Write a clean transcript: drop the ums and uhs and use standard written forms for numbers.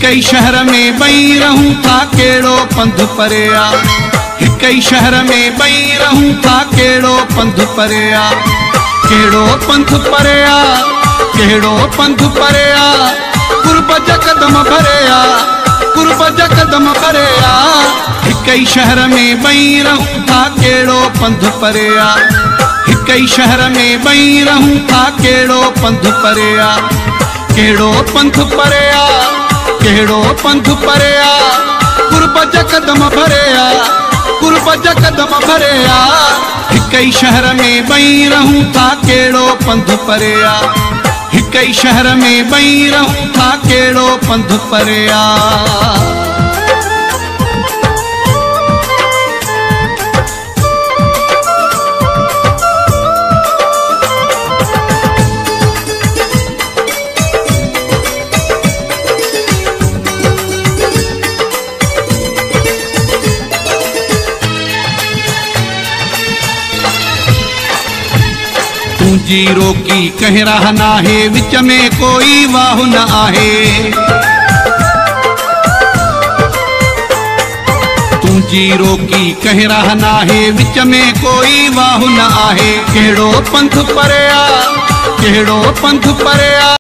हिक ई शहर में ॿई रहूं था कहिड़ो पंध परे आ हिक ई शहर में ॿई रहूं था कहिड़ो पंध परे आ कहिड़ो पंथ परे आ कहिड़ो पंथ परे आ गुरबत जा कदम भरे आ गुरबत जा कदम भरे आ हिक ई शहर में ॿई रहूं था कहिड़ो पंध परे आ हिक ई शहर में ॿई रहूं था कहिड़ो पंध परे आ कहिड़ो पंथ परे आ कहिड़ो पंथ परे आ गुरबत जा कदम भरे आ गुरबत जा कदम भरे आ हिक ई शहर में ॿई रहूं था कहिड़ो पंध परे आ हिक ई शहर में ॿई रहूं था कहिड़ो पंध परे आ तुझी रोकी कहीं राह ना है विच में कोई वाह न आहे तुझी रोकी कहीं राह ना है विच में कोई वाह न आहे कहिड़ो पंथ परे आ कहिड़ो पंथ परे आ